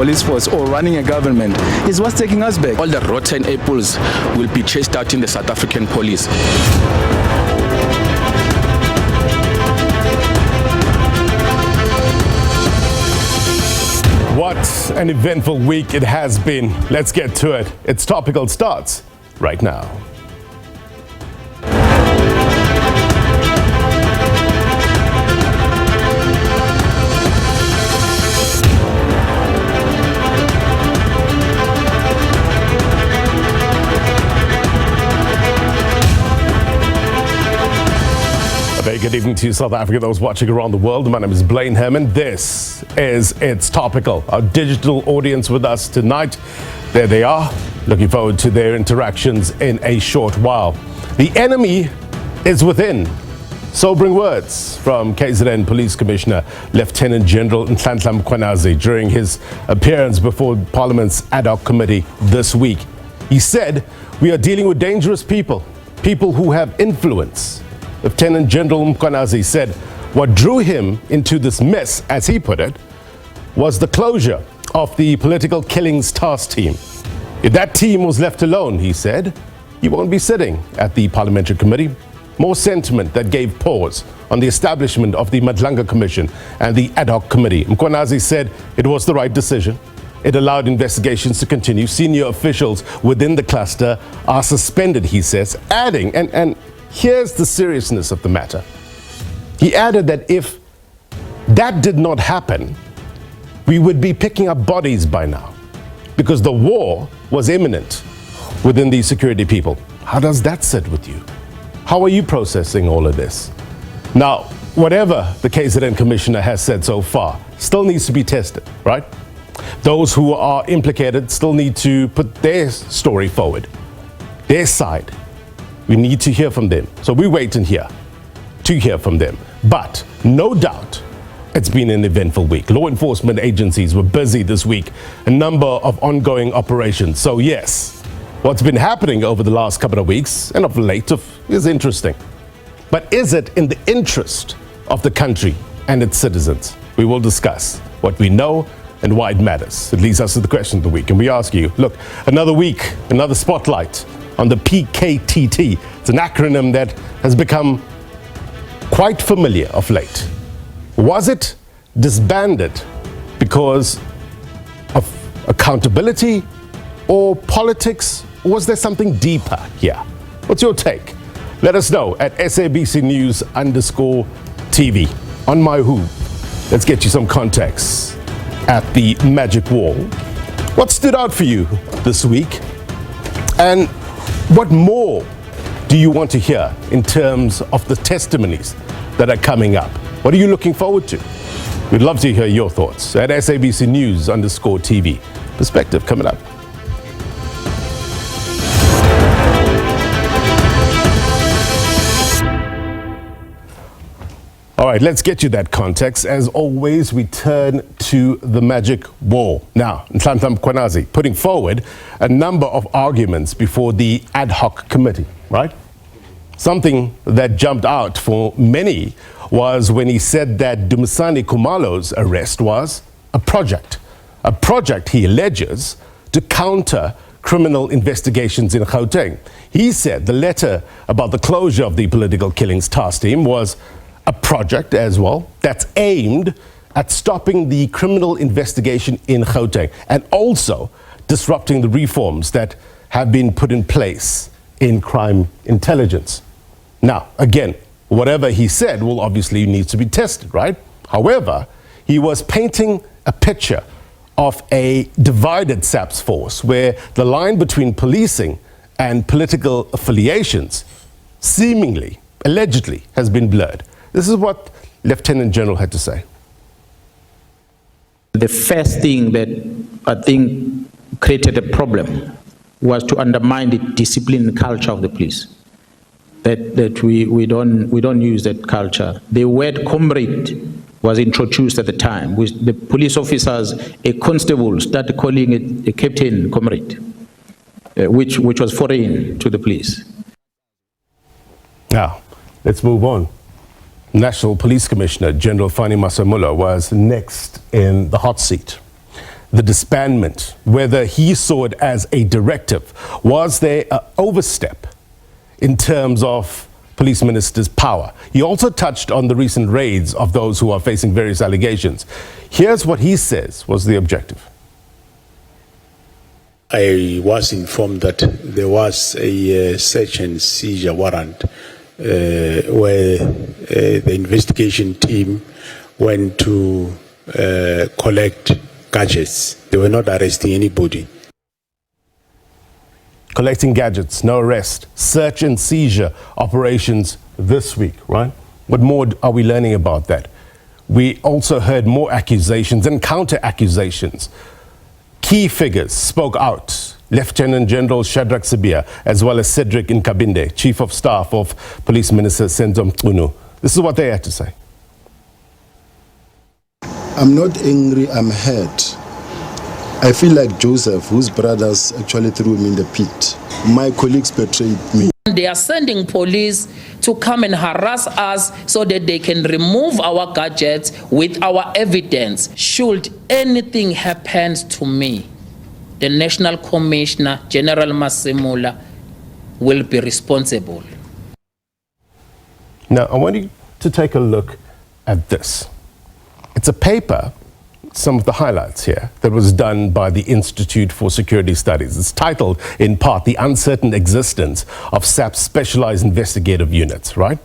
police force or running a government is what's taking us back. All the rotten apples will be chased out in the South African police. What an eventful week it has been. Let's get to it. It's Topical starts right now. A very good evening to you, South Africa, those watching around the world. My name is Blaine Herman. This is It's Topical, our digital audience with us tonight. There they are. Looking forward to their interactions in a short while. The enemy is within. Sobering words from KZN Police Commissioner Lieutenant General Nhlanhla Mkhwanazi during his appearance before Parliament's Ad Hoc Committee this week. He said, "We are dealing with dangerous people, people who have influence." Lieutenant General Mkhwanazi said what drew him into this mess, as he put it, was the closure of the political killings task team. If that team was left alone, he said, he won't be sitting at the Parliamentary Committee. More sentiment that gave pause on the establishment of the Madlanga Commission and the Ad Hoc Committee. Mkhwanazi said it was the right decision. It allowed investigations to continue. Senior officials within the cluster are suspended, he says, adding, and here's the seriousness of the matter. He added that if that did not happen, we would be picking up bodies by now because the war was imminent within the security people. How does that sit with you? How are you processing all of this? Now, whatever the KZN Commissioner has said so far still needs to be tested, right? Those who are implicated still need to put their story forward, their side. We need to hear from them. So we wait and hear to hear from them. But no doubt, it's been an eventful week. Law enforcement agencies were busy this week, a number of ongoing operations. So yes, what's been happening over the last couple of weeks and of late is interesting. But is it in the interest of the country and its citizens? We will discuss what we know and why it matters. It leads us to the question of the week. And we ask you, look, another week, another spotlight on the PKTT. It's an acronym that has become quite familiar of late. Was it disbanded because of accountability or politics? Or was there something deeper here? What's your take? Let us know at SABC News _TV. On my who, let's get you some context at the magic wall. What stood out for you this week? And what more do you want to hear in terms of the testimonies that are coming up? What are you looking forward to? We'd love to hear your thoughts at SABC News _TV. Perspective coming up. All right, let's get you that context. As always, we turn to the magic wall. Now, Nhlanhla Mkhwanazi putting forward a number of arguments before the Ad Hoc Committee, right? Something that jumped out for many was when he said that Dumisani Khumalo's arrest was a project he alleges to counter criminal investigations in Gauteng. He said the letter about the closure of the political killings task team was a project as well that's aimed at stopping the criminal investigation in Gauteng and also disrupting the reforms that have been put in place in crime intelligence. Now, again, whatever he said will obviously need to be tested, right? However, he was painting a picture of a divided SAPS force where the line between policing and political affiliations seemingly, allegedly, has been blurred. This is what Lieutenant General had to say. The first thing that I think created a problem was to undermine the discipline culture of the police. That we don't use that culture. The word comrade was introduced at the time, with the police officers, a constable started calling it a captain comrade, which was foreign to the police. Now, let's move on. National Police Commissioner General Fani Masemola was next in the hot seat. the disbandment, whether he saw it as a directive. Was there an overstep in terms of police minister's power? He also touched on the recent raids of those who are facing various allegations. Here's what he says was the objective. I was informed that there was a search and seizure warrant where the investigation team went to collect gadgets. They were not arresting anybody. Collecting gadgets, no arrest. Search and seizure operations this week, right? What more are we learning about that? We also heard more accusations and counter accusations. Key figures spoke out. Lieutenant General Shadrack Sibia, as well as Cedric Nkabinde, Chief of Staff of Police Minister Senzo Mkhunu. This is what they had to say. I'm not angry, I'm hurt. I feel like Joseph, whose brothers actually threw me in the pit. My colleagues betrayed me. They are sending police to come and harass us so that they can remove our gadgets with our evidence. Should anything happen to me, the National Commissioner, General Masimula, will be responsible. Now, I want you to take a look at this. It's a paper, some of the highlights here, that was done by the Institute for Security Studies. It's titled, in part, The Uncertain Existence of SAPS Specialized Investigative Units, right?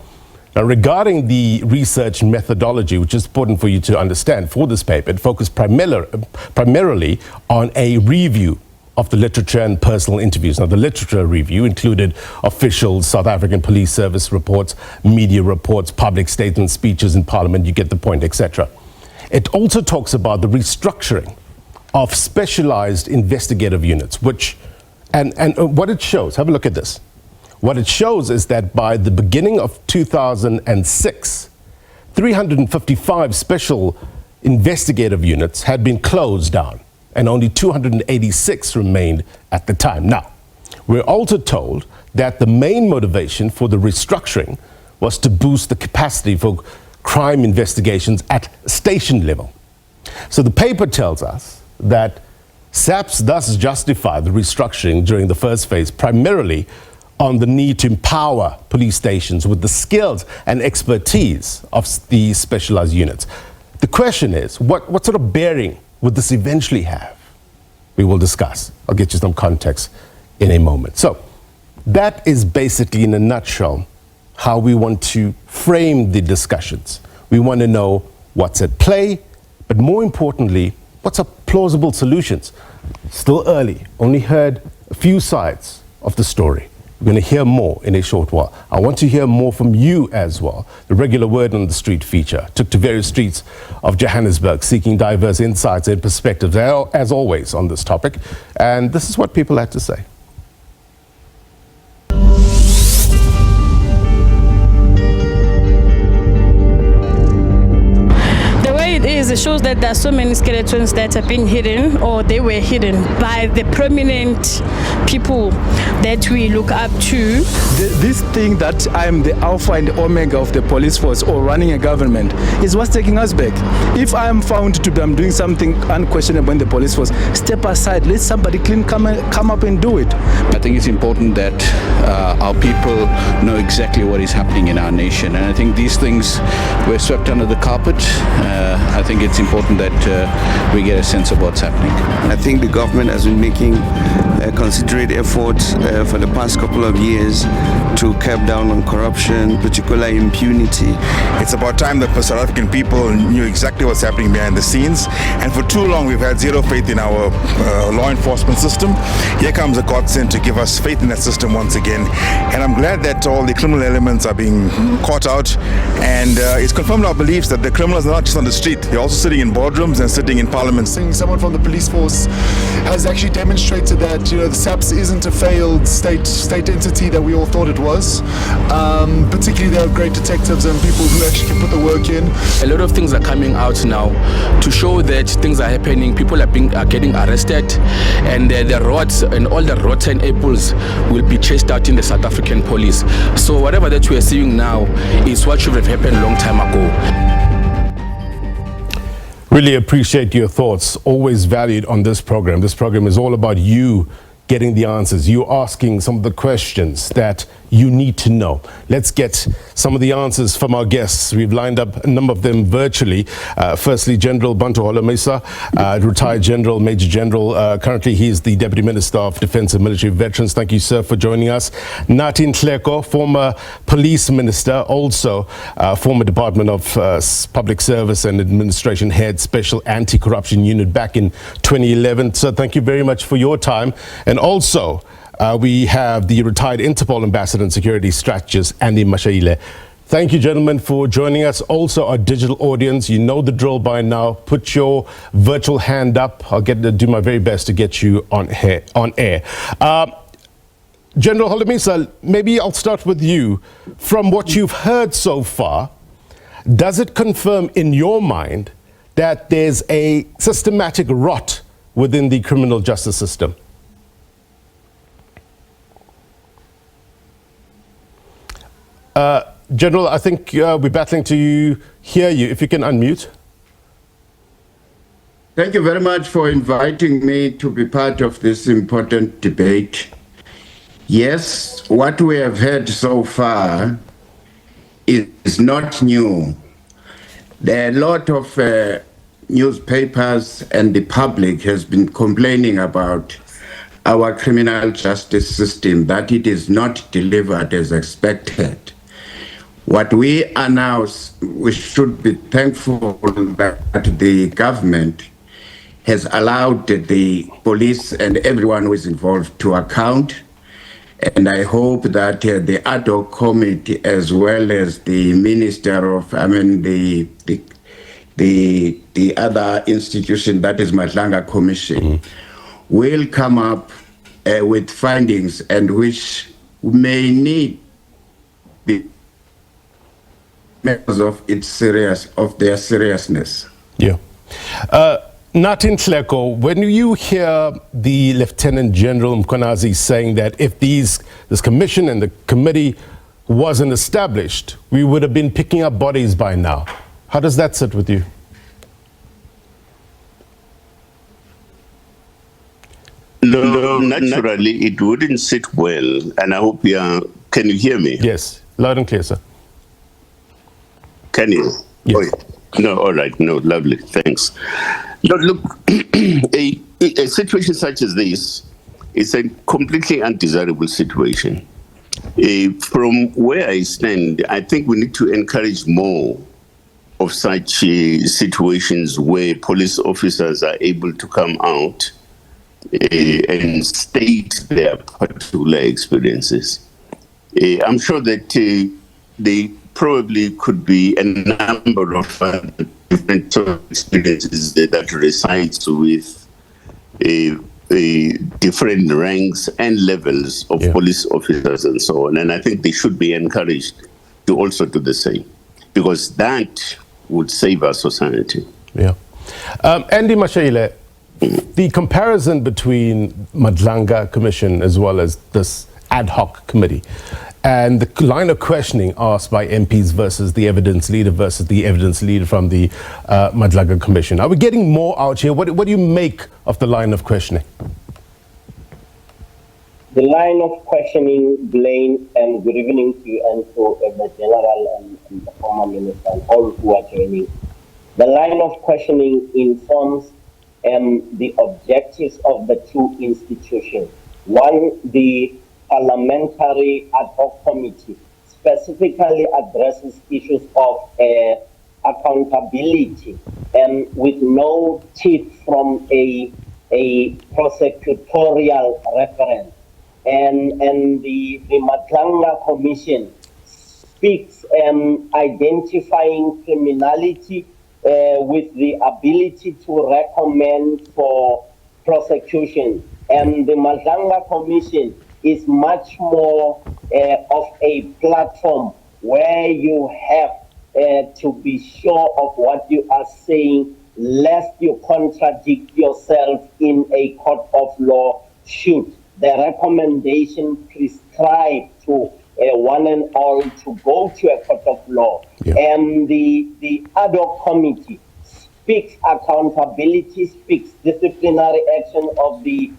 Now, regarding the research methodology, which is important for you to understand for this paper, it focused primarily on a review of the literature and personal interviews. Now, the literature review included official South African Police Service reports, media reports, public statements, speeches in Parliament, you get the point, etc. It also talks about the restructuring of specialized investigative units, and what it shows, have a look at this. What it shows is that by the beginning of 2006, 355 special investigative units had been closed down, and only 286 remained at the time. Now, we're also told that the main motivation for the restructuring was to boost the capacity for crime investigations at station level. So the paper tells us that SAPS thus justified the restructuring during the first phase primarily on the need to empower police stations with the skills and expertise of these specialized units. The question is, what sort of bearing would this eventually have? We will discuss. I'll get you some context in a moment. So that is basically, in a nutshell, how we want to frame the discussions. We want to know what's at play, but more importantly, what's our plausible solutions? Still early, only heard a few sides of the story. We're going to hear more in a short while. I want to hear more from you as well. The regular Word on the Street feature took to various streets of Johannesburg, seeking diverse insights and perspectives, as always, on this topic. And this is what people had to say. It shows that there are so many skeletons that are being hidden, or they were hidden by the prominent people that we look up to. This thing that I'm the alpha and omega of the police force or running a government is what's taking us back. If I'm found to be doing something unquestionable in the police force, step aside, let somebody clean come up and do it. I think it's important that our people know exactly what is happening in our nation, and I think these things were swept under the carpet. I think it's important that we get a sense of what's happening. I think the government has been making a considerate effort for the past couple of years to curb down on corruption, particularly impunity. It's about time that South African people knew exactly what's happening behind the scenes, and for too long we've had zero faith in our law enforcement system. Here comes a godsend to give us faith in that system once again, and I'm glad that all the criminal elements are being caught out, and it's confirmed our beliefs that the criminals are not just on the street, they're also sitting in boardrooms and sitting in parliament. Someone from the police force has actually demonstrated that the SAPS isn't a failed state entity that we all thought it was. Particularly they have great detectives and people who actually can put the work in. A lot of things are coming out now to show that things are happening. People are getting arrested, and the rods and all the rotten apples will be chased out in the South African police. So whatever that we are seeing now is what should have happened a long time ago. Really appreciate your thoughts, always valued on this program. This program is all about you getting the answers, you asking some of the questions that you need to know. Let's get some of the answers from our guests. We've lined up a number of them virtually. Firstly, General Bantu Holomisa, retired General, Major General. Currently, he's the Deputy Minister of Defence and Military Veterans. Thank you, sir, for joining us. Nathi Nhleko, former Police Minister, also former Department of Public Service and Administration Head, Special Anti-Corruption Unit back in 2011. So thank you very much for your time. And also, we have the retired Interpol Ambassador and Security Strategist, Andy Mashaile. Thank you, gentlemen, for joining us. Also, our digital audience, you know the drill by now. Put your virtual hand up. I'll do my very best to get you on air. General Holomisa, maybe I'll start with you. From what you've heard so far, does it confirm in your mind that there's a systematic rot within the criminal justice system? General, I think we're battling to hear you. If you can unmute. Thank you very much for inviting me to be part of this important debate. Yes, what we have heard so far is not new. There are a lot of newspapers and the public has been complaining about our criminal justice system, that it is not delivered as expected. What we are now, we should be thankful that the government has allowed the police and everyone who is involved to account. And I hope that the Ad Hoc committee, as well as the Minister of, the other institution, that is Madlanga Commission, will come up with findings and which may need the because of their seriousness. Yeah. Nathi Nhleko, when you hear the Lieutenant General Mkhwanazi saying that if this commission and the committee wasn't established, we would have been picking up bodies by now. How does that sit with you? No, naturally, it wouldn't sit well, and I hope can you hear me? Yes, loud and clear, sir. Can you? Yes. Oh, yeah. No, all right. No, lovely. Thanks. No, look, a situation such as this is a completely undesirable situation. From where I stand, I think we need to encourage more of such situations where police officers are able to come out and state their particular experiences. I'm sure that they probably could be a number of different sort of experiences that resides with different ranks and levels of police officers and so on. And I think they should be encouraged to also do the same, because that would save our society. Yeah. Andy Mashaile, the comparison between Madlanga Commission as well as this Ad Hoc committee and the line of questioning asked by MPs versus the evidence leader from the Madlanga Commission. Are we getting more out here? What do you make of the line of questioning? The line of questioning, Blaine, and good evening to you and to the General and the former Minister and all who are joining. The line of questioning informs the objectives of the two institutions. One, the Parliamentary Ad Hoc Committee specifically addresses issues of accountability and with no teeth from a prosecutorial reference. And the Madlanga Commission speaks identifying criminality with the ability to recommend for prosecution. And the Madlanga Commission is much more of a platform where you have to be sure of what you are saying, lest you contradict yourself in a court of law should the recommendation prescribe to one and all to go to a court of law. Yeah. And the Ad Hoc committee speaks accountability, speaks disciplinary action of the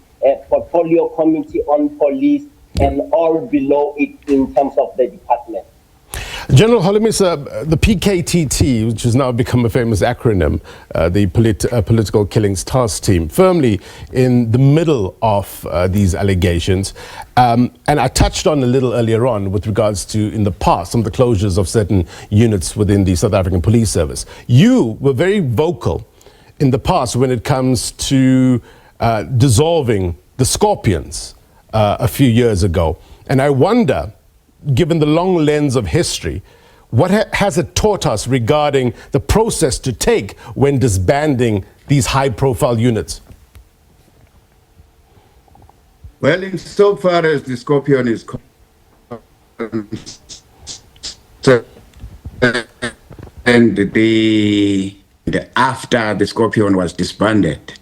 portfolio committee on police and all below it in terms of the department. General Holomisa, the PKTT, which has now become a famous acronym, the Political Killings Task Team, firmly in the middle of these allegations. And I touched on a little earlier on with regards to, in the past, some of the closures of certain units within the South African Police Service. You were very vocal in the past when it comes to dissolving the Scorpions a few years ago. And I wonder, given the long lens of history, what has it taught us regarding the process to take when disbanding these high-profile units? Well, insofar as the Scorpion is and the after the Scorpion was disbanded,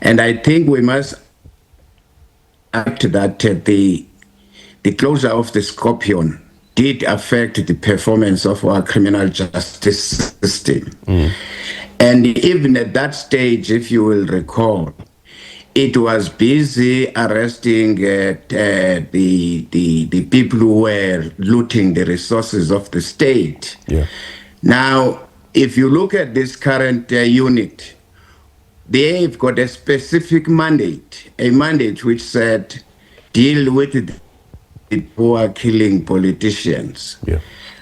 and I think we must add that the closure of the Scorpion did affect the performance of our criminal justice system. And even at that stage, if you will recall, it was busy arresting the people who were looting the resources of the state. Yeah. Now, if you look at this current unit, they've got a specific mandate, a mandate which said, deal with the who are killing politicians. Yeah.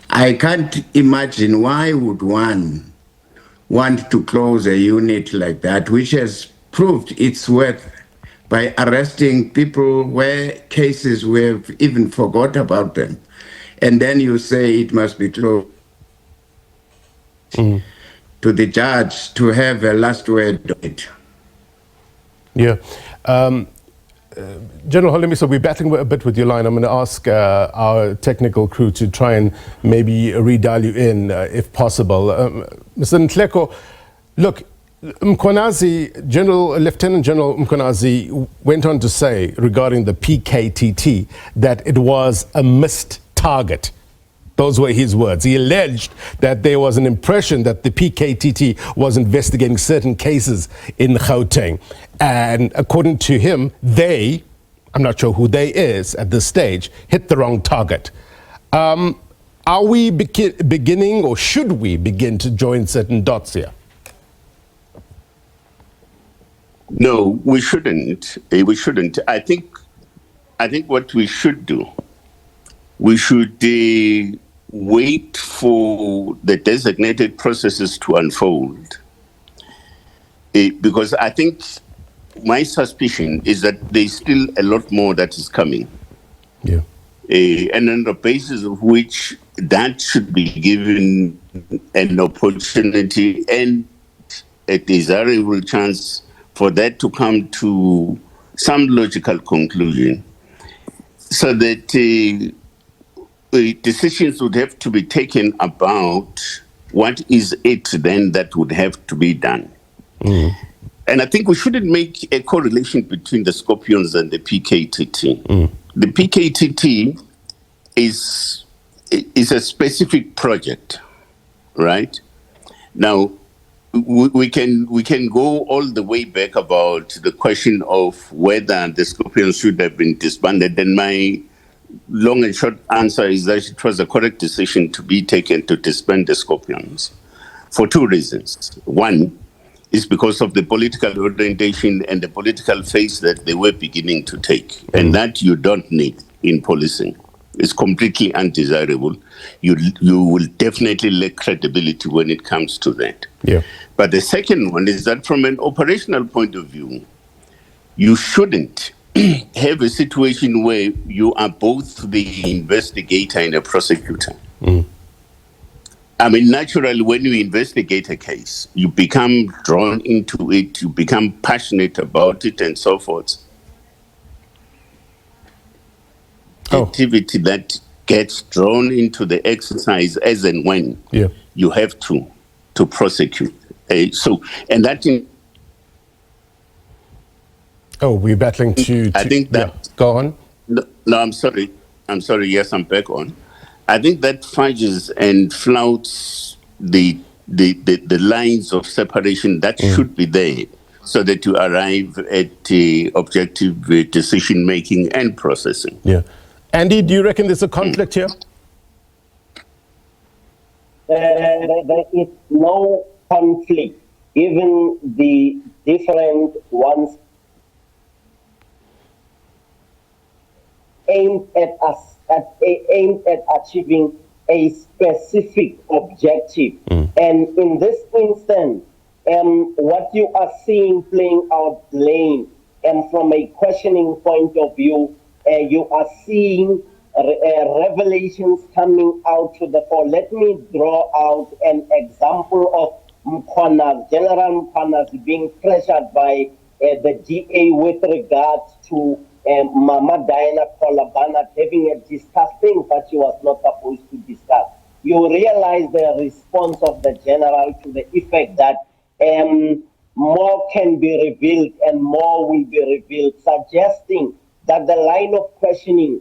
I can't imagine why would one want to close a unit like that, which has proved its worth by arresting people where cases we have even forgot about them. And then you say it must be closed to the judge to have a last word on it. Yeah. General Holomisa, we're battling a bit with your line. I'm going to ask our technical crew to try and maybe redial you in if possible. Mr. Nhleko, look, Mkhwanazi, Lieutenant General Mkhwanazi went on to say regarding the PKTT that it was a missed target. Those were his words. He alleged that there was an impression that the PKTT was investigating certain cases in Gauteng. And according to him, they, I'm not sure who they is at this stage, hit the wrong target. Are we beginning, or should we begin to join certain dots here? No, we shouldn't. We shouldn't. I think what we should do, we should wait for the designated processes to unfold. Because I think my suspicion is that there's still a lot more that is coming. Yeah. And on the basis of which that should be given an opportunity and a desirable chance for that to come to some logical conclusion, so that decisions would have to be taken about what is it then that would have to be done. And I think we shouldn't make a correlation between the Scorpions and the PKTT. The PKTT is a specific project, right? Now, we can go all the way back about the question of whether the Scorpions should have been disbanded. And my long and short answer is that it was a correct decision to be taken to disband the Scorpions for two reasons. One is because of the political orientation and the political face that they were beginning to take. And that you don't need in policing. It's completely undesirable. You will definitely lack credibility when it comes to that. Yeah. But the second one is that from an operational point of view, you shouldn't have a situation where you are both the investigator and a prosecutor. I mean, naturally, when you investigate a case, you become drawn into it, you become passionate about it, and so forth. Activity that gets drawn into the exercise as and when you have to prosecute. And that in we're battling to I think that go on. No, I'm sorry. Yes, I'm back on. I think that fudges and flouts the the lines of separation that should be there so that you arrive at objective decision making and processing. Yeah. Andy, do you reckon there's a conflict here? There is no conflict. Even the different ones aimed at achieving a specific objective. And in this instance, what you are seeing playing out lane, and from a questioning point of view, you are seeing revelations coming out to the fore. Let me draw out an example of Mkhwanazi, General Mkhwanazi being pressured by the DA with regard to Mama Diana Kolabana having discussed things that she was not supposed to discuss. You realize the response of the general to the effect that more can be revealed and more will be revealed, suggesting that the line of questioning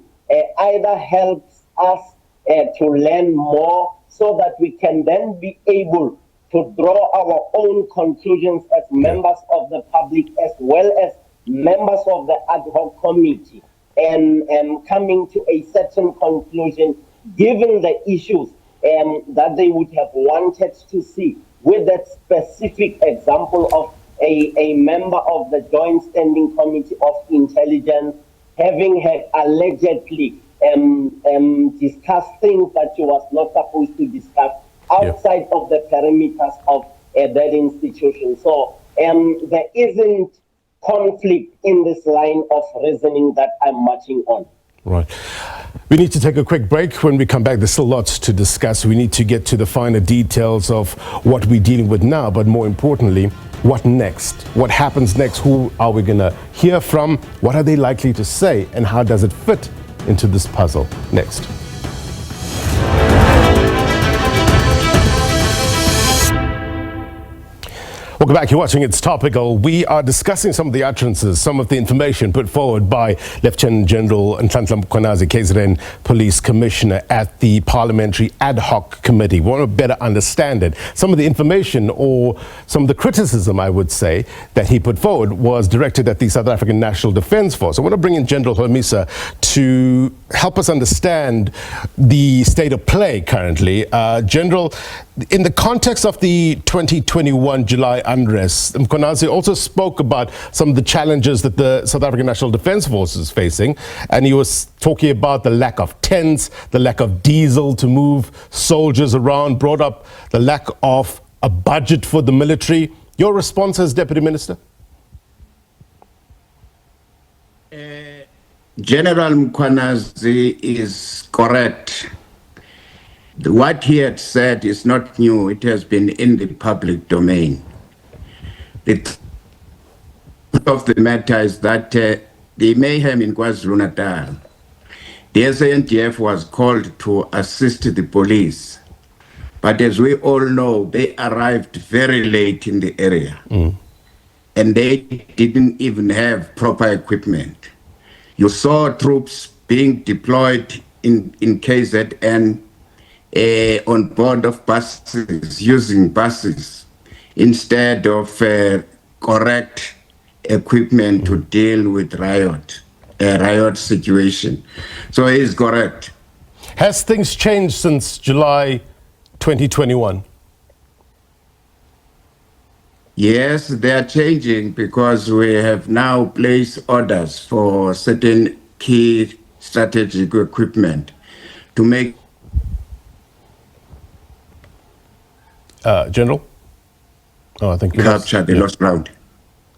either helps us to learn more so that we can then be able to draw our own conclusions as members of the public as well as members of the Ad Hoc committee, and coming to a certain conclusion given the issues that they would have wanted to see, with that specific example of a member of the Joint Standing Committee of Intelligence having had allegedly discussed things that she was not supposed to discuss outside of the perimeters of that institution. So there isn't conflict in this line of reasoning that I'm marching on. Right. We need to take a quick break. When we come back, there's still lots to discuss. We need to get to the finer details of what we're dealing with now, but more importantly, what next? What happens next? Who are we going to hear from? What are they likely to say? And how does it fit into this puzzle? Next. Welcome back. You're watching It's Topical. We are discussing some of the utterances, some of the information put forward by Lieutenant General Nhlanhla Mkhwanazi, KZN Police Commissioner at the Parliamentary Ad Hoc Committee. We want to better understand it. Some of the information, or some of the criticism, I would say, that he put forward was directed at the South African National Defence Force. I want to bring in General Holomisa to help us understand the state of play currently. General, in the context of the 2021 July unrest, Mkhwanazi also spoke about some of the challenges that the South African National Defence Force is facing, and he was talking about the lack of tents, the lack of diesel to move soldiers around, brought up the lack of a budget for the military. Your response as Deputy Minister? General Mkhwanazi is correct. What he had said is not new. It has been in the public domain. The truth of the matter is that the mayhem in KwaZulu-Natal, the SANDF was called to assist the police. But as we all know, they arrived very late in the area. And they didn't even have proper equipment. You saw troops being deployed in KZN on board of buses, using buses, instead of correct equipment to deal with riot situation. So he is correct. Has things changed since July 2021? Yes, they are changing because we have now placed orders for certain key strategic equipment to make. General? Oh, I think you capture the lost ground.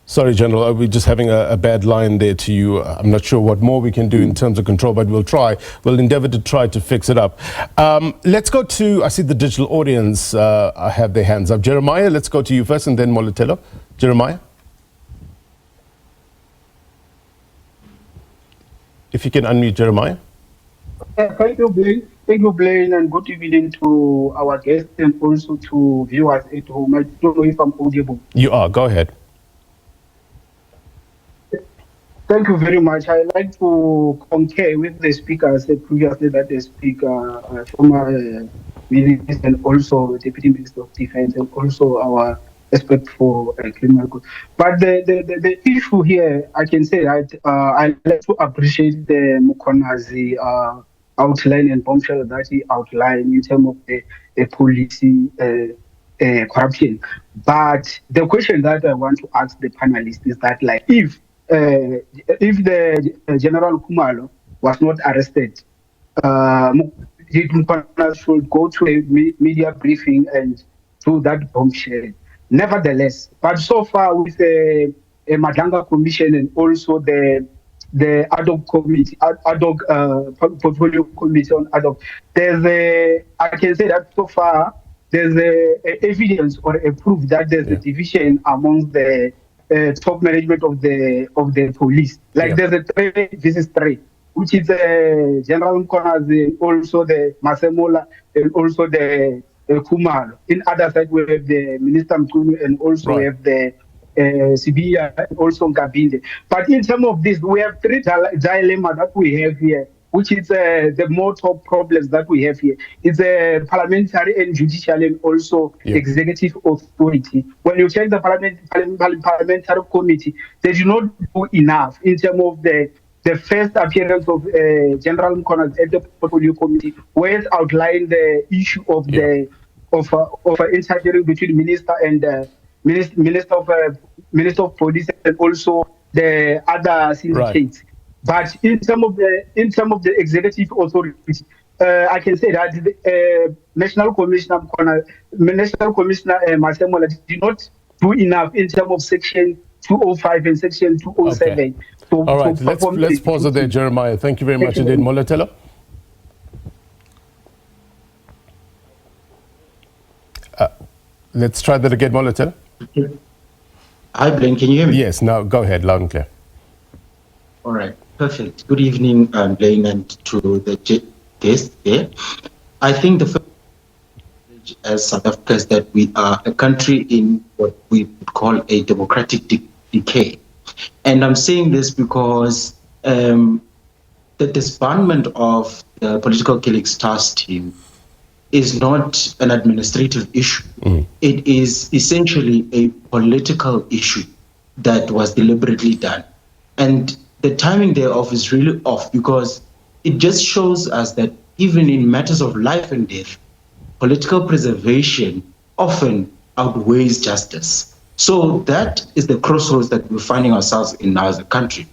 Sorry, General, we're just having a bad line there to you. I'm not sure what more we can do in terms of control, but we'll try. We'll endeavor to try to fix it up. Let's go to, I see the digital audience have their hands up. Jeremiah, let's go to you first, and then Molotelo. Jeremiah? If you can unmute Jeremiah. Thank you, Blaine. Thank you, Blaine, and good evening to our guests and also to viewers at home. I don't know if I'm audible. You are. Go ahead. Thank you very much. I'd like to concur with the speaker said previously that the speaker, former Minister and also Deputy Minister of Defence and also our expert for criminal code. But the issue here, I can say that I like to appreciate the Mkhwanazi outline and bombshell that he outlined in terms of the policy corruption. But the question that I want to ask the panelists is that, like, if the General Khumalo was not arrested, Mkhwanazi should go to a media briefing and do that bombshell. Nevertheless, but so far with the Madlanga Commission and also the Ad Hoc committee, Ad Hoc portfolio committee on Ad Hoc, I can say that so far there's evidence or a proof that there's a division among the top management of the police. Like there's a 3 versus 3, which is General Mkhwanazi, also the Masemola, and also the Khumalo. In other side, we have the Minister Mkhulu, and also we have the Sibia, and also Ngabinde. But in terms of this, we have 3 dilemmas that we have here, which is the more top problems that we have here. It's parliamentary and judicial and also executive authority. When you check the parliamentary committee, they do not do enough in terms of the first appearance of General Mkhwanazi at the portfolio committee, where it outlined the issue of the interfering between minister and minister of police and also the other syndicates. Right. But in terms of the executive authority, I can say that the National Commissioner Masemola did not do enough in terms of Section 205 and Section 207. Okay. All right, let's pause it there, Jeremiah. Thank you very much indeed. Moletelo? Let's try that again, Moletelo. Hi, Blaine, can you hear me? Yes, now go ahead, loud and clear. All right, perfect. Good evening, Blaine, and to the guests there. I think the first message as South Africa is that we are a country in what we would call a democratic decay. And I'm saying this because the disbandment of the political killings task team is not an administrative issue. It is essentially a political issue that was deliberately done. And the timing thereof is really off because it just shows us that even in matters of life and death, political preservation often outweighs justice. So that is the crossroads that we're finding ourselves in now as a country,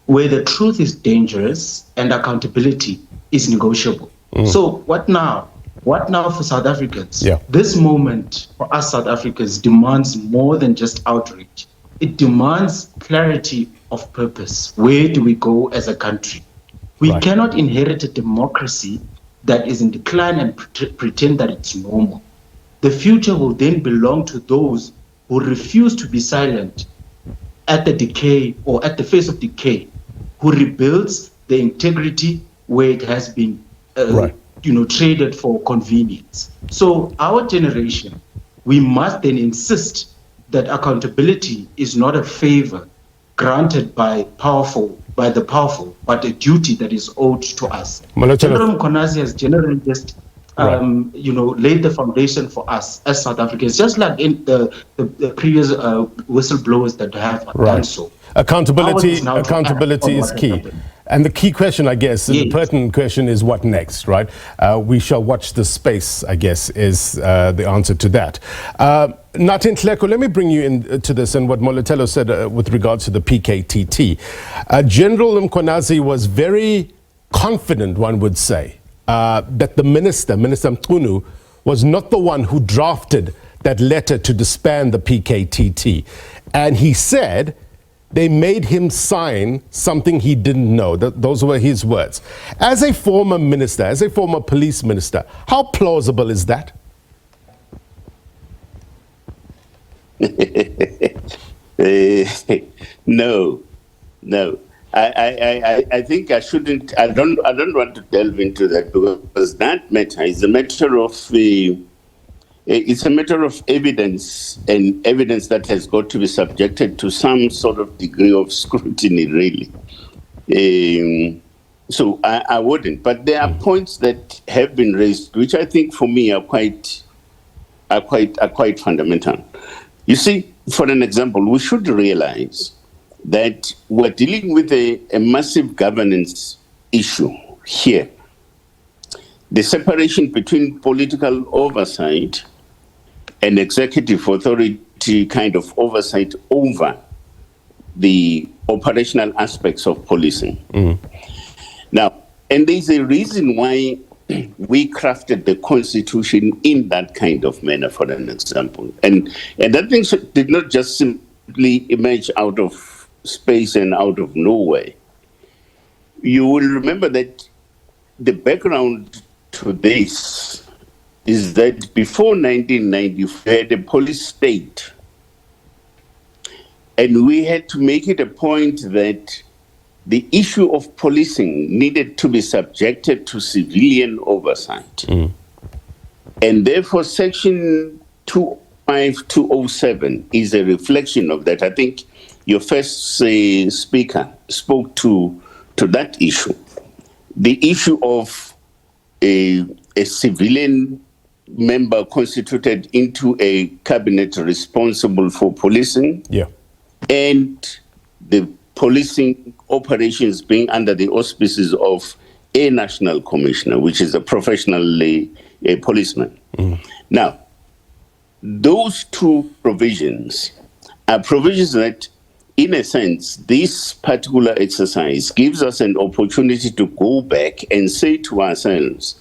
where the truth is dangerous and accountability is negotiable. So what now? What now for South Africans? This moment for us South Africans demands more than just outreach. It demands clarity of purpose. Where do we go as a country? We cannot inherit a democracy that is in decline and pretend that it's normal. The future will then belong to those who refuse to be silent at the decay or at the face of decay, who rebuilds the integrity where it has been traded for convenience. So our generation, we must then insist that accountability is not a favor granted by the powerful, but a duty that is owed to us. General Mkhwanazi has generally just laid the foundation for us as South Africans, just like in the previous whistleblowers that have done so. Accountability is key. And the key question, I guess, the pertinent question is what next, right? We shall watch the space, I guess, is the answer to that. Nathi Nhleko, let me bring you into this and what Moletelo said with regards to the PKTT. General Mkhwanazi was very confident, one would say, that the Minister Mkhunu, was not the one who drafted that letter to disband the PKTT. And he said they made him sign something he didn't know. Those were his words. As a former minister, as a former police minister, how plausible is that? No. I think I shouldn't. I don't want to delve into that because that matter is a matter of it's a matter of evidence, and evidence that has got to be subjected to some sort of degree of scrutiny, really. So I wouldn't. But there are points that have been raised, which I think for me are quite fundamental. You see, for an example, we should realize that we're dealing with a massive governance issue here. The separation between political oversight and executive authority kind of oversight over the operational aspects of policing. Now, and there's a reason why we crafted the Constitution in that kind of manner, for an example. And that thing did not just simply emerge out of space and out of nowhere. You will remember that the background to this is that before 1990, we had a police state. And we had to make it a point that the issue of policing needed to be subjected to civilian oversight. And therefore, Section 25207 is a reflection of that. I think your first speaker spoke to that issue. The issue of a civilian member constituted into a cabinet responsible for policing, and the policing operations being under the auspices of a national commissioner, which is a professional policeman. Now, those two provisions are provisions that, in a sense, this particular exercise gives us an opportunity to go back and say to ourselves,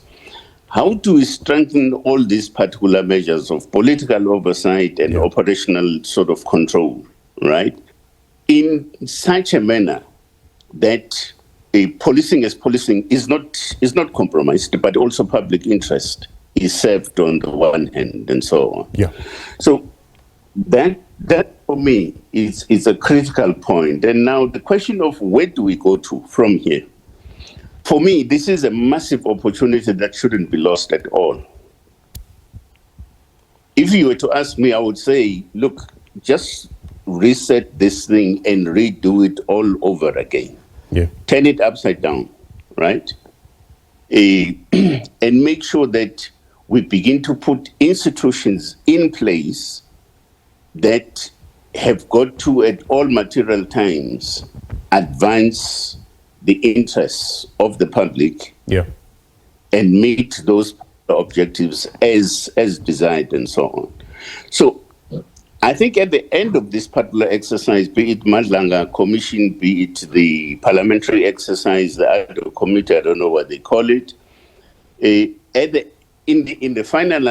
how do we strengthen all these particular measures of political oversight and operational sort of control, right? In such a manner that policing as policing is not compromised, but also public interest is served on the one hand, and so on. So that for me is a critical point. And now the question of where do we go to from here? For me, this is a massive opportunity that shouldn't be lost at all. If you were to ask me, I would say, look, just reset this thing and redo it all over again. Turn it upside down, right? And make sure that we begin to put institutions in place that have got to, at all material times, advance the interests of the public and meet those objectives as desired, and so on. So I think at the end of this particular exercise, be it Madlanga Commission, be it the parliamentary exercise, the Ad Hoc committee, I don't know what they call it, in the final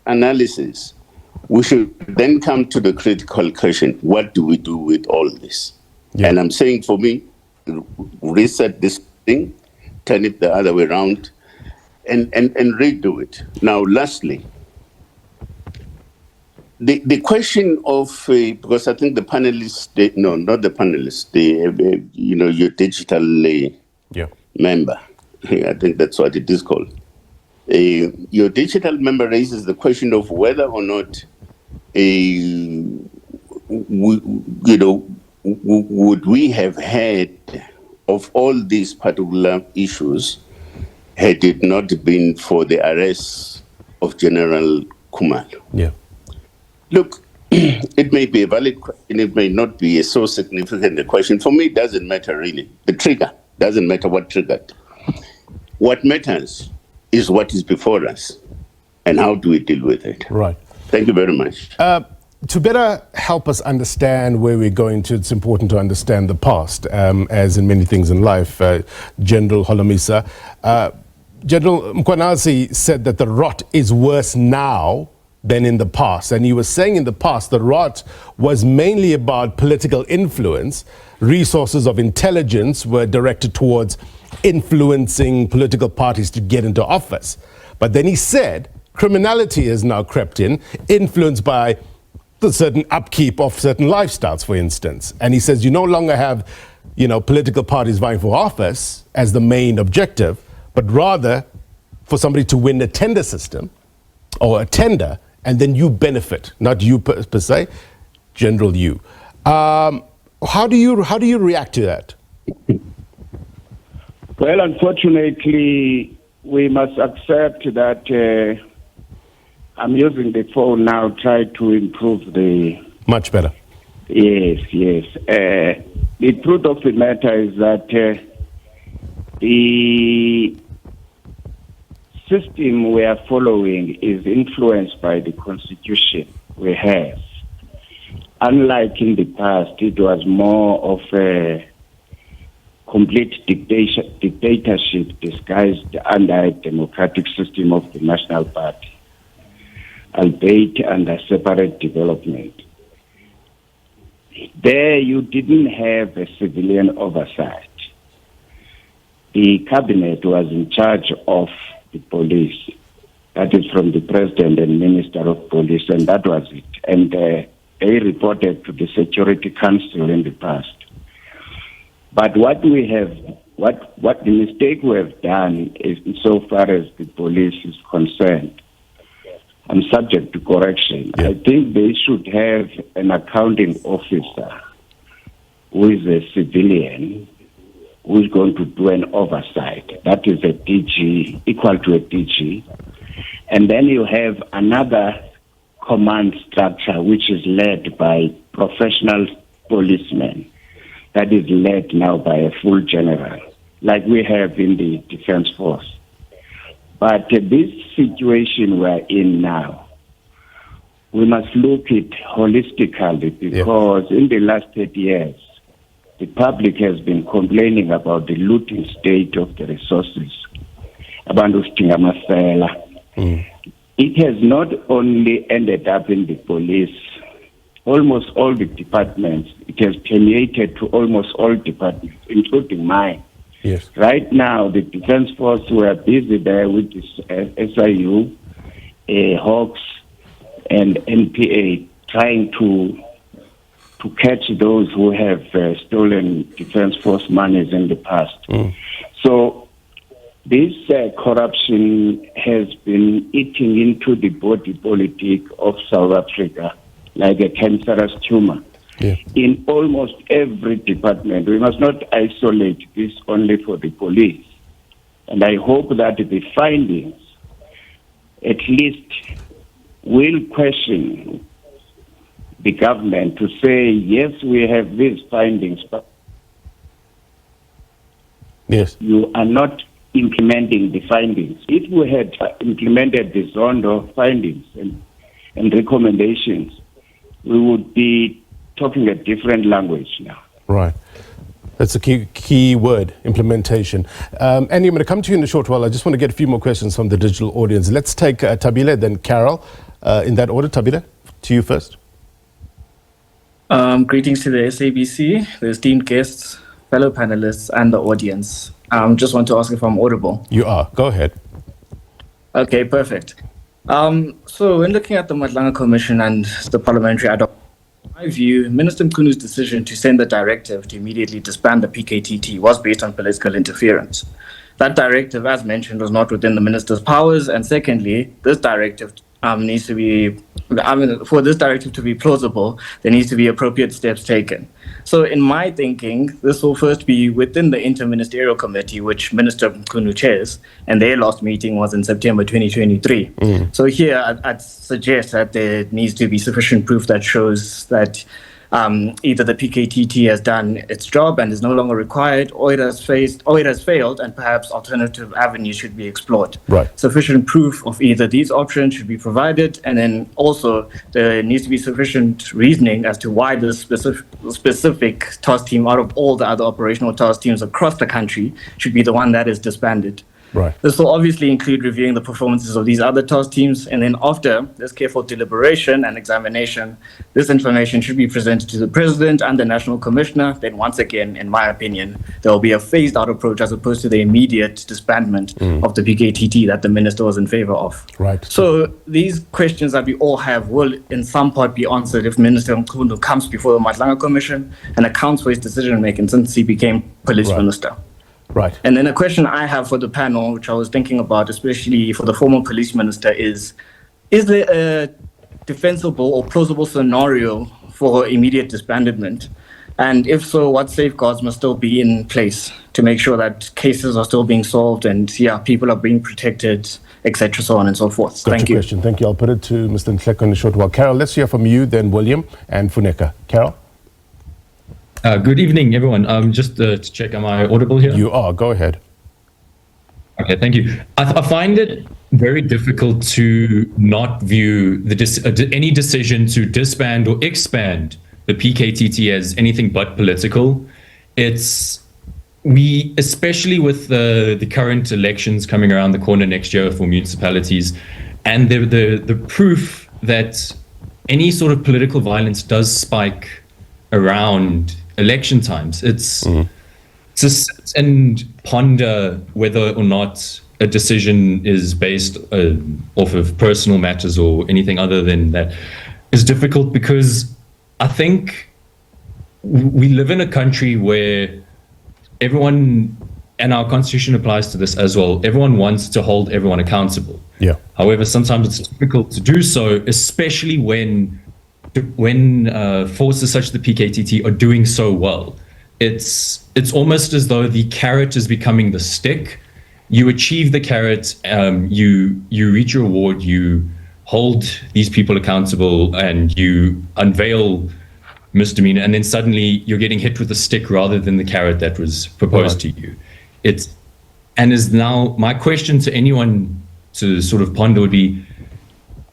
analysis, we should then come to the critical question: what do we do with all this? And I'm saying, for me, reset this thing, turn it the other way around, and redo it. Now, lastly, the question of, because I think the panelists, no, not the panelists, your digital member, I think that's what it is called. Your digital member raises the question of whether or not, would we have had of all these particular issues had it not been for the arrest of General Khumalo? Look, it may be a valid question, it may not be a so significant a question. For me, it doesn't matter really. The trigger doesn't matter what triggered. What matters is what is before us and how do we deal with it. Right. Thank you very much. To better help us understand where we're going to, it's important to understand the past, as in many things in life. General Holomisa, General Mkhwanazi said that the rot is worse now than in the past. And he was saying in the past, the rot was mainly about political influence. Resources of intelligence were directed towards influencing political parties to get into office. But then he said, criminality has now crept in, influenced by the certain upkeep of certain lifestyles, for instance. And he says you no longer have, political parties vying for office as the main objective, but rather for somebody to win a tender system or a tender, and then you benefit, not you per se, General you. How do you react to that? Well, unfortunately, we must accept that I'm using the phone now, try to improve the... Much better. Yes. The truth of the matter is that the system we are following is influenced by the constitution we have. Unlike in the past, it was more of a complete dictatorship disguised under a democratic system of the National Party, albeit under separate development. There you didn't have a civilian oversight. The cabinet was in charge of the police. That is from the president and minister of police, and that was it. And they reported to the Security Council in the past. But what the mistake we have done is, insofar as the police is concerned, I'm subject to correction. I think they should have an accounting officer who is a civilian who is going to do an oversight. That is a DG, equal to a DG. And then you have another command structure which is led by professional policemen. That is led now by a full general, like we have in the Defence Force. But this situation we're in now, we must look at it holistically, because in the last 30 years, the public has been complaining about the looting state of the resources. It has not only ended up in the police, almost all the departments. It has permeated to almost all departments, including mine. Yes. Right now, the Defence Force were busy there with this SIU, Hawks, and NPA, trying to catch those who have stolen Defence Force monies in the past. So this corruption has been eating into the body politic of South Africa like a cancerous tumor. In almost every department. We must not isolate this only for the police. And I hope that the findings at least will question the government to say, yes, we have these findings, but you are not implementing the findings. If we had implemented the Zondo findings and recommendations, we would be talking a different language now. Right. That's a key word, implementation. Andy, I'm going to come to you in a short while. I just want to get a few more questions from the digital audience. Let's take Tabile, then Carol, in that order. Tabile, to you first. Greetings to the SABC, the esteemed guests, fellow panelists, and the audience. Just want to ask if I'm audible. You are. Go ahead. Okay, perfect. So when looking at the Madlanga Commission and the Parliamentary Ad Hoc, in my view, Minister Mkhwanazi's decision to send the directive to immediately disband the PKTT was based on political interference. That directive, as mentioned, was not within the minister's powers. And secondly, this directive needs to be, for this directive to be plausible, there needs to be appropriate steps taken. So in my thinking, this will first be within the Interministerial Committee, which Minister Mkhwanazi chairs, and their last meeting was in September 2023. So here, I'd suggest that there needs to be sufficient proof that shows that either the PKTT has done its job and is no longer required, or it has failed, and perhaps alternative avenues should be explored. Right. Sufficient proof of either these options should be provided, and then also there needs to be sufficient reasoning as to why this specific task team, out of all the other operational task teams across the country, should be the one that is disbanded. Right. This will obviously include reviewing the performances of these other task teams, and then after this careful deliberation and examination, this information should be presented to the President and the National Commissioner. Then once again, in my opinion, there will be a phased out approach as opposed to the immediate disbandment of the PKTT that the Minister was in favor of. Right. So these questions that we all have will in some part be answered if Minister Mkhwanazi comes before the Madlanga Commission and accounts for his decision making since he became Police Minister. Right. And then a question I have for the panel, which I was thinking about, especially for the former police minister, is there a defensible or plausible scenario for immediate disbandment? And if so, what safeguards must still be in place to make sure that cases are still being solved and people are being protected, etc., so on and so forth? Got Thank your you. question. Thank you. I'll put it to Mr. Nhleko in a short while. Carol, let's hear from you, then William and Funeka. Carol? Good evening, everyone. Just to check, am I audible here? You are. Go ahead. Okay, thank you. I find it very difficult to not view any decision to disband or expand the PKTT as anything but political. Especially with the current elections coming around the corner next year for municipalities, and the proof that any sort of political violence does spike around election times. It's to sit and ponder whether or not a decision is based off of personal matters or anything other than that is difficult, because I think we live in a country where everyone, and our constitution applies to this as well, everyone wants to hold everyone accountable. Yeah. However, sometimes it's difficult to do so, especially when forces such as the PKTT are doing so well. It's almost as though the carrot is becoming the stick. You achieve the carrot, you reach your reward, you hold these people accountable, and you unveil misdemeanor, and then suddenly you're getting hit with a stick rather than the carrot that was proposed to you. Is now my question to anyone to sort of ponder would be,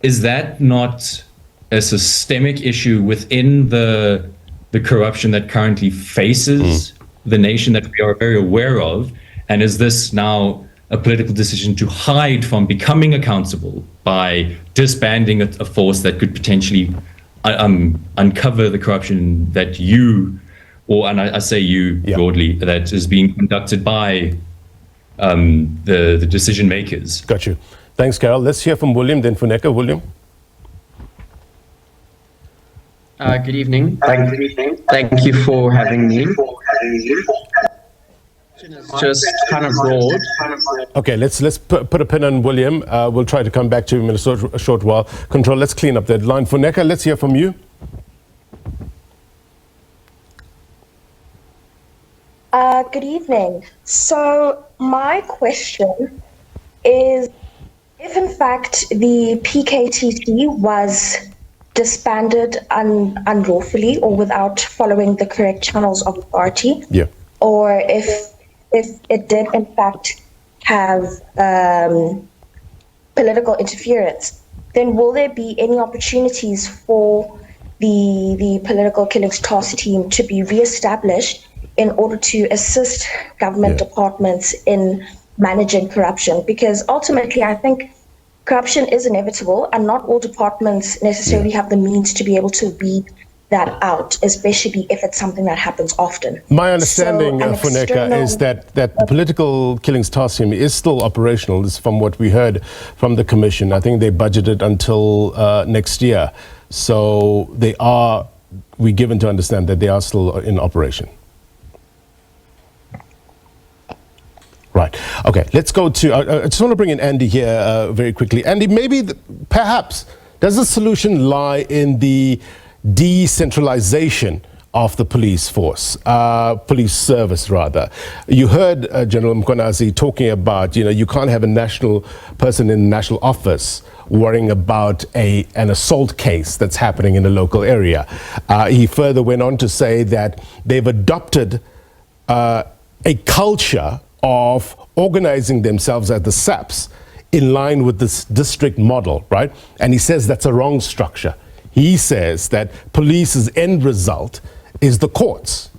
is that not a systemic issue within the corruption that currently faces the nation that we are very aware of? And is this now a political decision to hide from becoming accountable by disbanding a force that could potentially uncover the corruption that and I say you broadly, that is being conducted by the decision makers? Got you. Thanks, Carol. Let's hear from William, then Funeka. William? Good evening. Thank you for having me. Just kind of broad. Okay, let's put a pin on William. We'll try to come back to him in a short while. Control, let's clean up that line. Funeka, let's hear from you. Good evening. So my question is, if in fact the PKTT was disbanded unlawfully or without following the correct channels of authority, or if it did in fact have political interference, then will there be any opportunities for the political killings task team to be reestablished in order to assist government departments in managing corruption? Because ultimately, I think corruption is inevitable, and not all departments necessarily have the means to be able to weed that out, especially if it's something that happens often. My understanding, Funeka, is that the political killings task team is still operational. This is from what we heard from the commission. I think they budgeted until next year. So we're given to understand that they are still in operation. Right. Okay, let's go to, I just want to bring in Andy here very quickly. Andy, perhaps, does the solution lie in the decentralization of the police force, police service rather? You heard General Mkhwanazi talking about, you can't have a national person in national office worrying about an assault case that's happening in a local area. He further went on to say that they've adopted a culture of organizing themselves as the SAPS in line with this district model, right? And he says that's a wrong structure. He says that police's end result is the courts,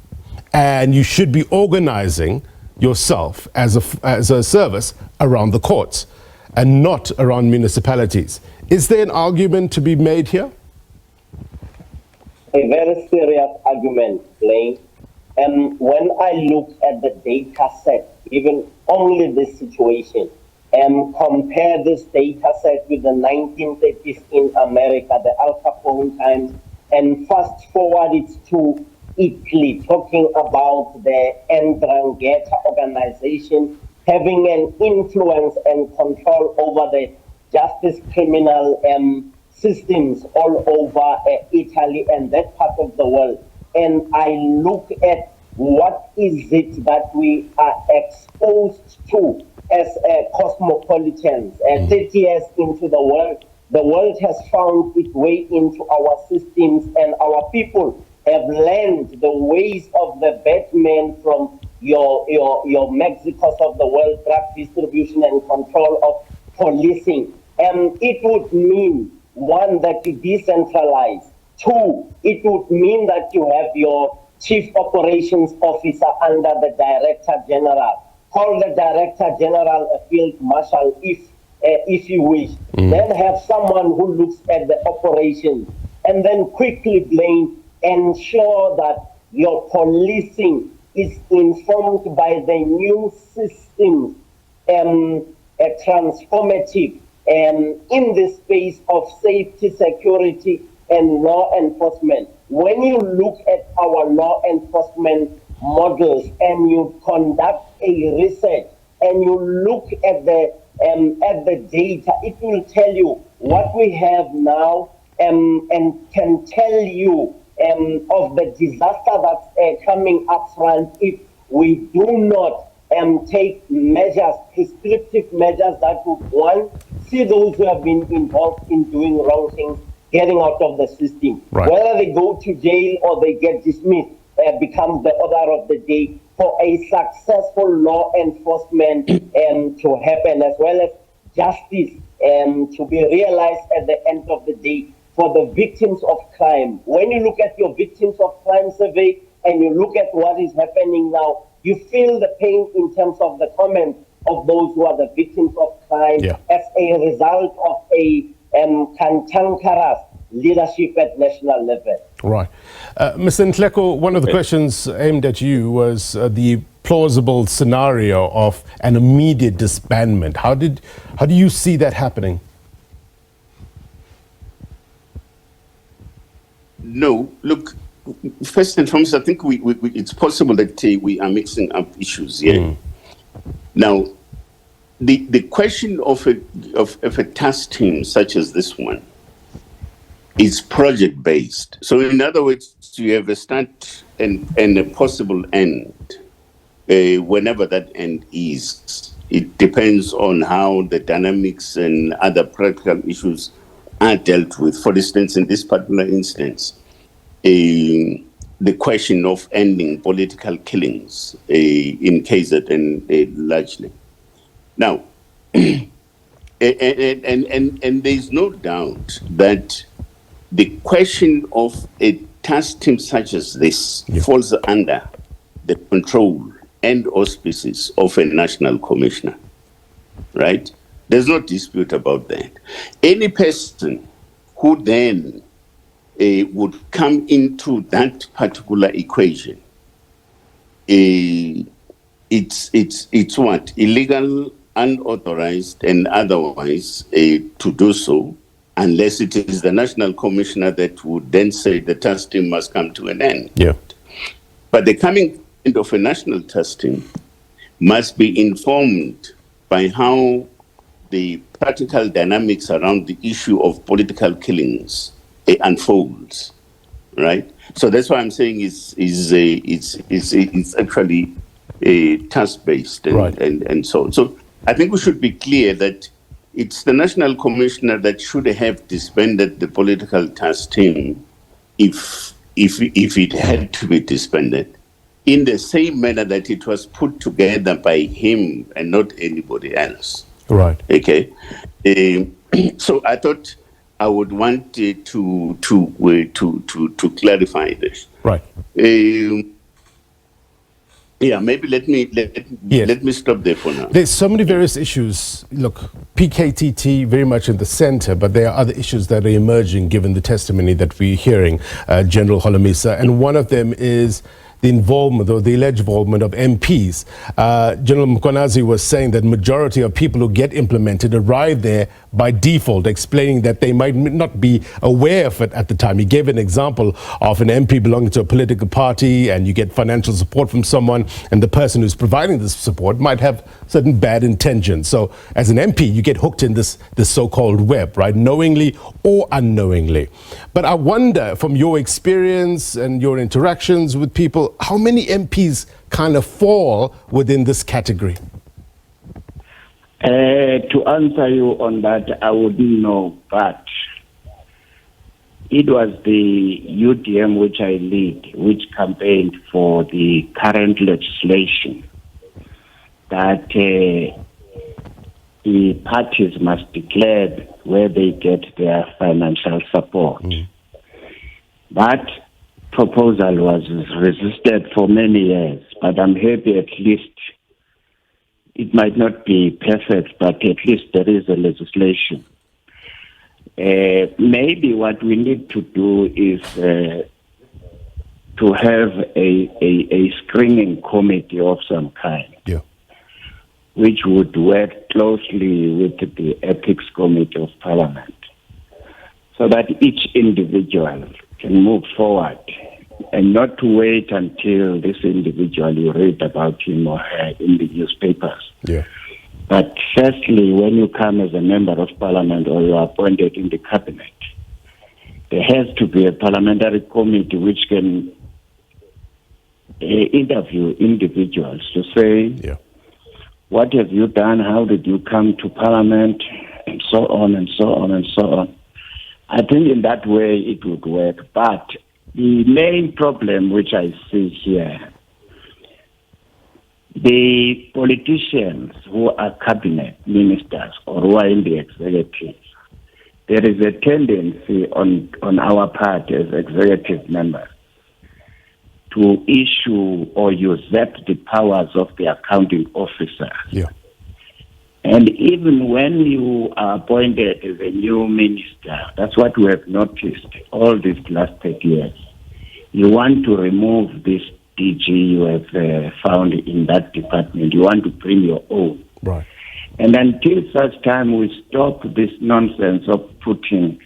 and you should be organizing yourself as a service around the courts and not around municipalities. Is there an argument to be made here? A very serious argument, Blaine. And when I look at the data set, even only this situation, and compare this data set with the 1930s in America, the Al Capone times, and fast forward it to Italy, talking about the Ndrangheta organization having an influence and control over the justice criminal systems all over Italy and that part of the world. and I look at what is it that we are exposed to as cosmopolitans. 30 years into the world has found its way into our systems, and our people have learned the ways of the Batman from your Mexicos of the world, drug distribution and control of policing. It would mean, one, that you decentralize. Two, it would mean that you have your chief operations officer under the director general. Call the director general a field marshal if you wish. Then have someone who looks at the operations, and then quickly ensure that your policing is informed by the new systems, transformative in the space of safety, security, and law enforcement. When you look at our law enforcement models and you conduct a research and you look at the data, it will tell you what we have now and can tell you of the disaster that's coming up front if we do not take measures, prescriptive measures that would, one, see those who have been involved in doing wrong things getting out of the system. Right. Whether they go to jail or they get dismissed becomes the order of the day for a successful law enforcement to happen, as well as justice to be realized at the end of the day for the victims of crime. When you look at your victims of crime survey and you look at what is happening now, you feel the pain in terms of the comments of those who are the victims of crime as a result of a cantankerous leadership at national level. Right. Mr. Nhleko, one of the questions aimed at you was the plausible scenario of an immediate disbandment. How do you see that happening? No, look, first and foremost, I think it's possible that we are mixing up issues here. Now, the question of a task team such as this one is project-based. So in other words, you have a start and a possible end, whenever that end is. It depends on how the dynamics and other practical issues are dealt with. For instance, in this particular instance, the question of ending political killings in KZN largely. Now, and there's no doubt that the question of a task team such as this falls under the control and auspices of a national commissioner, right? There's no dispute about that. Any person who then would come into that particular equation, it's what? Illegal, unauthorized, and otherwise to do so, unless it is the national commissioner that would then say the task team must come to an end. Yeah. But the coming end of a national task team must be informed by how the practical dynamics around the issue of political killings unfolds, right? So that's why I'm saying it's actually task-based and so on. So I think we should be clear that it's the national commissioner that should have disbanded the political task team if it had to be disbanded, in the same manner that it was put together by him and not anybody else. Right. Okay. So I thought I would want to clarify this. Right. Yeah, maybe let me stop there for now. There's so many various issues. Look, PKTT very much in the center, but there are other issues that are emerging given the testimony that we're hearing, General Holomisa, and one of them is the involvement or the alleged involvement of MPs. General Mkhwanazi was saying that majority of people who get implemented arrive there by default, explaining that they might not be aware of it at the time. He gave an example of an MP belonging to a political party, and you get financial support from someone, and the person who's providing this support might have certain bad intentions. So as an MP, you get hooked in this so-called web, right? Knowingly or unknowingly. But I wonder, from your experience and your interactions with people, how many MPs kind of fall within this category? To answer you on that, I wouldn't know, but it was the UDM which I lead, which campaigned for the current legislation that the parties must declare where they get their financial support. That proposal was resisted for many years, but I'm happy at least it might not be perfect, but at least there is a legislation. Maybe what we need to do is to have a screening committee of some kind, which would work closely with the Ethics Committee of Parliament, so that each individual can move forward and not to wait until this individual, you read about him or her in the newspapers. But firstly, when you come as a member of Parliament or you are appointed in the cabinet, there has to be a parliamentary committee which can interview individuals to say, what have you done? How did you come to Parliament? And so on and so on and so on. I think in that way it would work. But the main problem which I see here, the politicians who are cabinet ministers or who are in the executive, there is a tendency on our part as executive members to issue or usurp the powers of the accounting officer. And even when you are appointed as a new minister, that's what we have noticed all these last 30 years. You want to remove this DG you have found in that department. You want to bring your own. Right. And until such time we stop this nonsense of pulling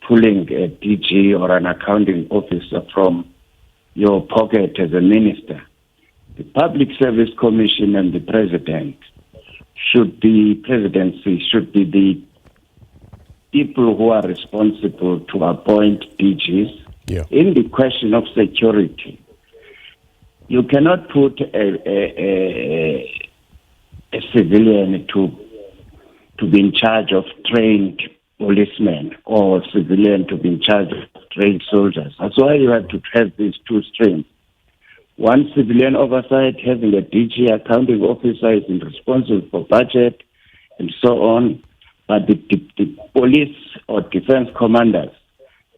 a DG or an accounting officer from your pocket as a minister, the Public Service Commission and the presidency should be the people who are responsible to appoint DGs. In the question of security, you cannot put a civilian to be in charge of trained policemen or civilian to be in charge of trained soldiers. That's why you have to have these two streams. One civilian oversight, having a DG accounting officer is responsible for budget and so on. But the police or defense commanders,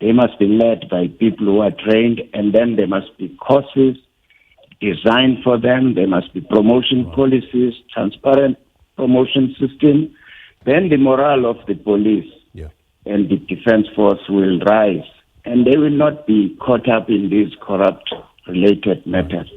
they must be led by people who are trained, and then there must be courses designed for them. There must be promotion policies, transparent promotion system. Then the morale of the police and the defense force will rise, and they will not be caught up in these corrupt-related matters.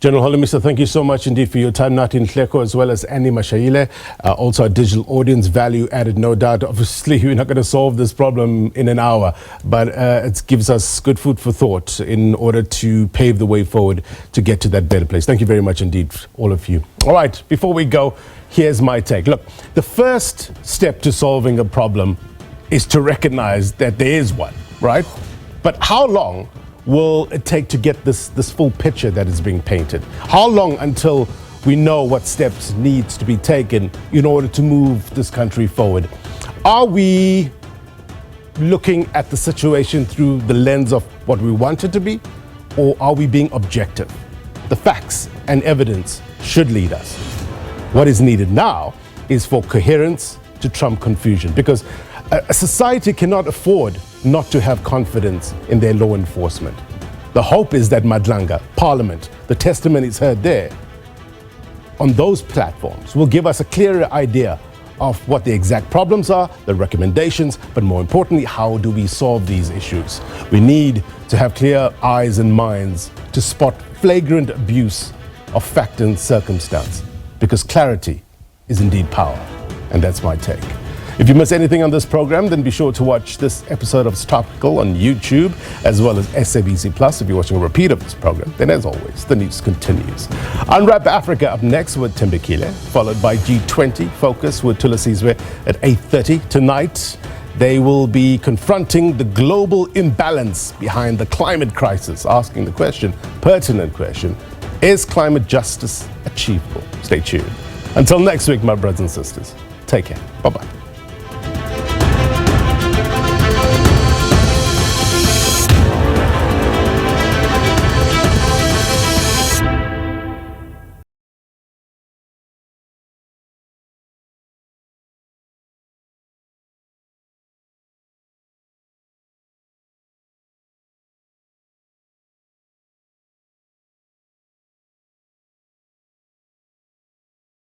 General Holomisa, thank you so much indeed for your time. Nathi Nhleko, as well as Annie Mashayile, also a digital audience, value added, no doubt. Obviously, we're not going to solve this problem in an hour, but it gives us good food for thought in order to pave the way forward to get to that better place. Thank you very much indeed, all of you. All right, before we go, here's my take. Look, the first step to solving a problem is to recognize that there is one, right? But how long will it take to get this full picture that is being painted? How long until we know what steps needs to be taken in order to move this country forward? Are we looking at the situation through the lens of what we want it to be, or are we being objective? The facts and evidence should lead us. What is needed now is for coherence to trump confusion, because a society cannot afford not to have confidence in their law enforcement. The hope is that Madlanga, Parliament, the testimonies heard there, on those platforms will give us a clearer idea of what the exact problems are, the recommendations, but more importantly, how do we solve these issues? We need to have clear eyes and minds to spot flagrant abuse of fact and circumstance, because clarity is indeed power. And that's my take. If you miss anything on this program, then be sure to watch this episode of Topical on YouTube, as well as SABC Plus. If you're watching a repeat of this program, then as always, the news continues. Unwrap Africa up next with Timbekile, followed by G20 Focus with Tulasizwe at 8:30 tonight. They will be confronting the global imbalance behind the climate crisis, asking the pertinent question, is climate justice achievable? Stay tuned. Until next week, my brothers and sisters, take care. Bye-bye.